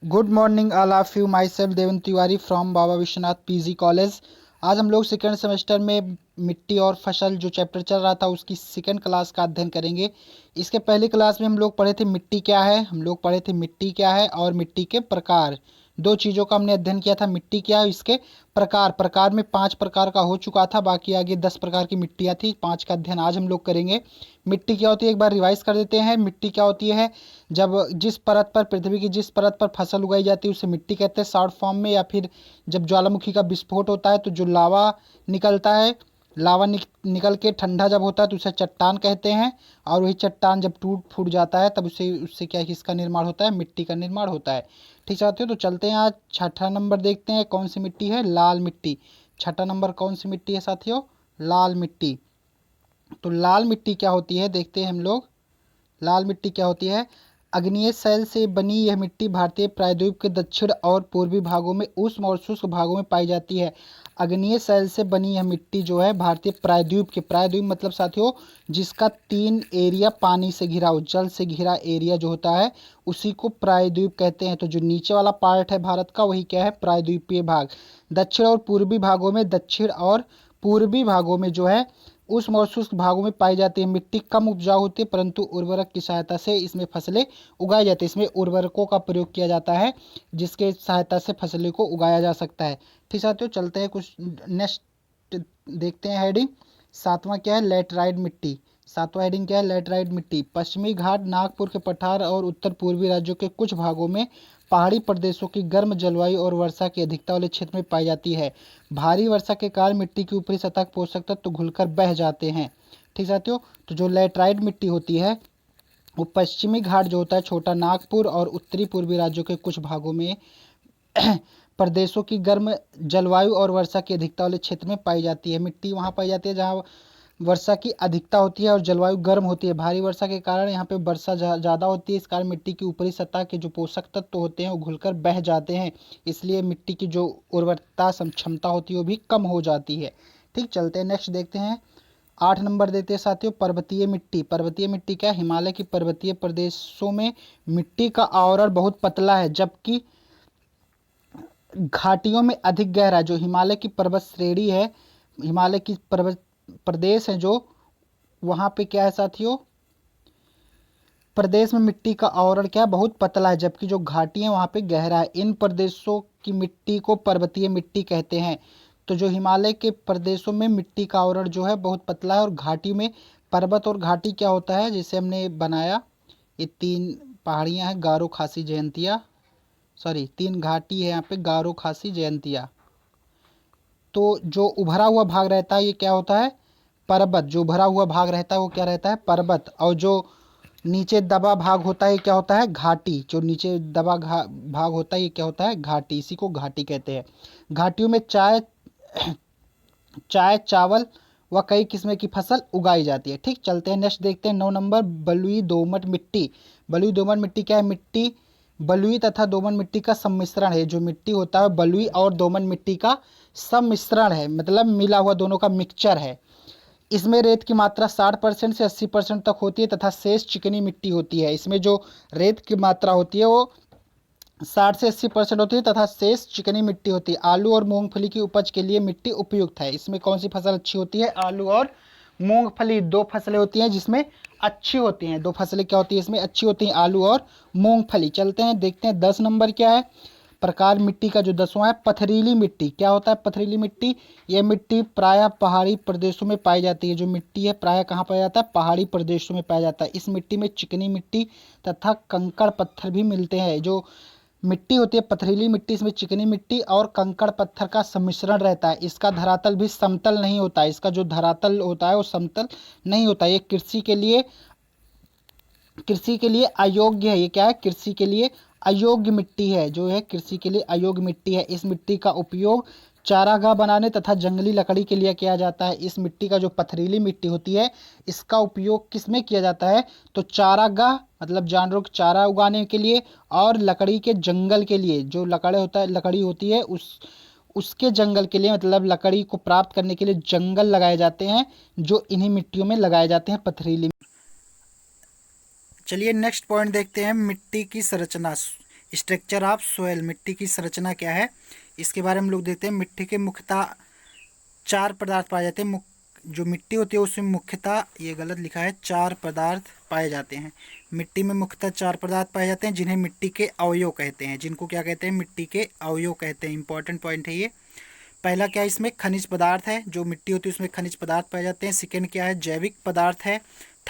Good morning all of you. My self Devan Tiwari from Baba Vishwanath PG college. आज हम लोग second semester में मिट्टी और फसल जो चैप्टर चल रहा था उसकी सेकेंड क्लास का अध्ययन करेंगे। इसके पहली क्लास में हम लोग पढ़े थे मिट्टी क्या है, हम लोग पढ़े थे मिट्टी क्या है और मिट्टी के प्रकार। दो चीज़ों का हमने अध्ययन किया था, मिट्टी क्या है, इसके प्रकार। प्रकार में 5 प्रकार का हो चुका था, बाकी आगे 10 प्रकार की मिट्टियाँ थी। 5 का अध्ययन आज हम लोग करेंगे। मिट्टी क्या होती है एक बार रिवाइज कर देते हैं। मिट्टी क्या होती है, जब जिस परत पर, पृथ्वी की जिस परत पर फसल उगाई जाती है उसे मिट्टी कहते हैं शॉर्ट फॉर्म में। या फिर जब ज्वालामुखी का विस्फोट होता है तो जो लावा निकलता है, लावा निकल के ठंडा जब होता है तो उसे चट्टान कहते हैं। और वही चट्टान जब टूट फूट जाता है तब उसे उससे क्या है, किसका निर्माण होता है, मिट्टी का निर्माण होता है। ठीक साथियों, तो चलते हैं। आज छठा नंबर देखते हैं कौन सी मिट्टी है, लाल मिट्टी। छठा नंबर कौन सी मिट्टी है साथियों, लाल मिट्टी। तो लाल मिट्टी क्या होती है देखते हैं हम लोग। लाल मिट्टी क्या होती है, अग्नेय शैल से बनी यह मिट्टी भारतीय प्रायद्वीप के दक्षिण और पूर्वी भागों में, उष्ण और शुष्क भागों में पाई जाती है। अग्नेय शैल से बनी यह मिट्टी जो है भारतीय प्रायद्वीप के, प्रायद्वीप मतलब साथियों जिसका 3 एरिया पानी से घिरा हो, जल से घिरा एरिया जो होता है उसी को प्रायद्वीप कहते हैं। तो जो नीचे वाला पार्ट है भारत का वही क्या है, प्रायद्वीपीय भाग। दक्षिण और पूर्वी भागों में, दक्षिण और पूर्वी भागों में जो है उष्ण और शुष्क भागों में पाई जाती है। मिट्टी कम उपजाऊ होती है परंतु उर्वरक की सहायता से इसमें फसलें उगाई जाती है। इसमें उर्वरकों का प्रयोग किया जाता है जिसके सहायता से फसलों को उगाया जा सकता है। ठीक साथियों, चलते हैं कुछ नेक्स्ट देखते हैं हेडिंग। सातवां क्या है, लेटराइट मिट्टी। सातवां हेडिंग क्या है, लेटराइट मिट्टी। पश्चिमी घाट, नागपुर के पठार और उत्तर पूर्वी राज्यों के कुछ भागों में, पहाड़ी प्रदेशों की गर्म जलवायु और वर्षा की अधिकता वाले क्षेत्र में पाई जाती है। भारी वर्षा के कारण मिट्टी की ऊपरी सतह पोषक तत्व घुलकर बह जाते हैं। ठीक साथियों, तो जो लेटराइट मिट्टी होती है वो पश्चिमी घाट जो होता है, छोटा नागपुर और उत्तरी पूर्वी राज्यों के कुछ भागों में प्रदेशों की गर्म जलवायु और वर्षा की अधिकता वाले क्षेत्र में पाई जाती है। मिट्टी वहाँ पाई जाती है जहाँ वर्षा की अधिकता होती है और जलवायु गर्म होती है। भारी वर्षा के कारण यहाँ पे वर्षा ज़्यादा होती है, इस कारण मिट्टी की ऊपरी सतह के जो पोषक तत्व होते हैं वो घुलकर बह जाते हैं। इसलिए मिट्टी की जो उर्वरता क्षमता होती है वो भी कम हो जाती है। ठीक, चलते हैं नेक्स्ट देखते हैं। 8 नंबर देते हैं साथियों, पर्वतीय मिट्टी। पर्वतीय मिट्टी क्या है, हिमालय की पर्वतीय प्रदेशों में मिट्टी का आवरण बहुत पतला है जबकि घाटियों में अधिक गहरा। जो हिमालय की पर्वत श्रेणी है, हिमालय की पर्वत प्रदेश है जो, वहां पे क्या है साथियों, प्रदेश में मिट्टी का आवरण क्या है, बहुत पतला है जबकि जो घाटी है वहां पे गहरा है। इन प्रदेशों की मिट्टी को पर्वतीय मिट्टी कहते हैं। तो जो हिमालय के प्रदेशों में मिट्टी का आवरण जो है बहुत पतला है और घाटी में, पर्वत और घाटी क्या होता है जैसे हमने बनाया, ये 3 पहाड़ियां हैं, गारो खासी जयंतिया, सॉरी 3 घाटी है यहाँ पे, गारो खासी जयंतिया। तो जो उभरा हुआ भाग रहता है ये क्या होता है, पर्वत। जो उभरा हुआ भाग रहता है वो क्या रहता है, पर्वत। और जो नीचे दबा भाग होता है ये क्या होता है, घाटी। जो नीचे दबा भाग होता है ये क्या होता है, घाटी। इसी को घाटी कहते हैं। घाटियों में चाय चाय चावल व कई किस्म की फसल उगाई जाती है। ठीक, चलते हैं नेक्स्ट देखते हैं। 9 नंबर, बलुई दोमट मिट्टी। बलुई दोमट मिट्टी क्या है, मिट्टी बलुई तथा दोमट मिट्टी का सम्मिश्रण है। जो मिट्टी होता है बलुई और दोमट मिट्टी का सम्मिश्रण है, मतलब मिला हुआ दोनों का मिक्सचर है। इसमें रेत की मात्रा 60% से 80% तक होती है तथा शेष चिकनी मिट्टी होती है। इसमें जो रेत की मात्रा होती है वो 60 से 80% होती है तथा शेष चिकनी मिट्टी होती है। आलू और मूंगफली की उपज के लिए मिट्टी उपयुक्त है। इसमें कौन सी फसल अच्छी होती है, आलू और मूंगफली। 2 फसलें होती हैं जिसमें अच्छी होती हैं। 2 फसलें क्या होती है इसमें अच्छी होती हैं, आलू और मूंगफली। चलते हैं देखते हैं 10 नंबर क्या है, प्रकार मिट्टी का जो 10वां है, पथरीली मिट्टी। क्या होता है पथरीली मिट्टी, यह मिट्टी प्रायः पहाड़ी प्रदेशों में पाई जाती है। जो मिट्टी है प्रायः कहाँ पाया जाता है, पहाड़ी प्रदेशों में पाया जाता है। इस मिट्टी में चिकनी मिट्टी तथा कंकड़ पत्थर भी मिलते हैं। जो मिट्टी होती है पथरीली मिट्टी, इसमें चिकनी मिट्टी और कंकड़ पत्थर का सम्मिश्रण रहता है। इसका धरातल भी समतल नहीं होता है, इसका जो धरातल होता है वो समतल नहीं होता है। ये कृषि के लिए अयोग्य है। ये क्या है, कृषि के लिए अयोग्य मिट्टी है। जो है कृषि के लिए अयोग्य मिट्टी है। इस मिट्टी का उपयोग चारागाह बनाने तथा जंगली लकड़ी के लिए किया जाता है। इस मिट्टी का जो पथरीली मिट्टी होती है इसका उपयोग किस में किया जाता है, तो चारागाह मतलब जानवरों को चारा उगाने के लिए और लकड़ी के जंगल के लिए। जो लकड़ी होती है उसके जंगल के लिए, मतलब लकड़ी को प्राप्त करने के लिए जंगल लगाए जाते हैं जो इन्हीं मिट्टियों में लगाए जाते हैं, पथरीली। चलिए नेक्स्ट पॉइंट देखते हैं, मिट्टी की संरचना। स्ट्रक्चर ऑफ सोयल, मिट्टी की संरचना क्या है, इसके बारे में हम लोग देखते हैं। मिट्टी के मुख्यतः 4 पदार्थ पाए जाते हैं। जो मिट्टी होती है उसमें मुख्यतः, ये गलत लिखा है, 4 पदार्थ पाए जाते हैं। मिट्टी में मुख्यतः 4 पदार्थ पाए जाते हैं जिन्हें मिट्टी के अवयव कहते हैं। जिनको क्या कहते हैं? मिट्टी के अवयव कहते हैं। इंपॉर्टेंट पॉइंट है ये। पहला क्या है, इसमें खनिज पदार्थ है। जो मिट्टी होती है उसमें खनिज पदार्थ पाए जाते हैं। सेकेंड क्या है, जैविक पदार्थ है।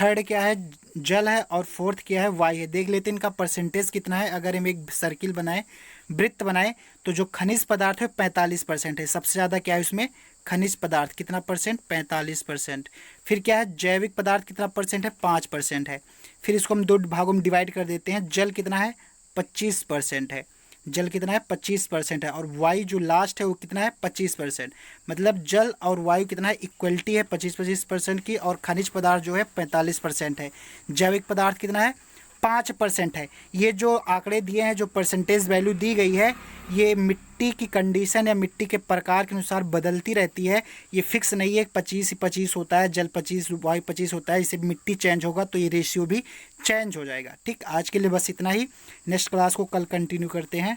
थर्ड क्या है, जल है। और फोर्थ क्या है, वायु है। देख लेते हैं इनका परसेंटेज कितना है। अगर हम एक सर्किल बनाए, वृत्त बनाए, तो जो खनिज पदार्थ है 45% है। सबसे ज़्यादा क्या है उसमें, खनिज पदार्थ। कितना परसेंट? 45%। फिर क्या है, जैविक पदार्थ कितना परसेंट है? 5% है। फिर इसको हम 2 भागों में डिवाइड कर देते हैं। जल कितना है? 25% है। जल कितना है? 25% है। और वायु जो लास्ट है वो कितना है? 25%। मतलब जल और वायु कितना है? इक्वलिटी है 25% की। और खनिज पदार्थ जो है 45% है। जैविक पदार्थ कितना है? 5% है। ये जो आंकड़े दिए हैं, जो परसेंटेज वैल्यू दी गई है, ये मिट्टी की कंडीशन या मिट्टी के प्रकार के अनुसार बदलती रहती है। ये फिक्स नहीं है 25 ही 25 होता है, जल 25, वायु 25 होता है। इसे मिट्टी चेंज होगा तो ये रेशियो भी चेंज हो जाएगा। ठीक, आज के लिए बस इतना ही। नेक्स्ट क्लास को कल कंटिन्यू करते हैं।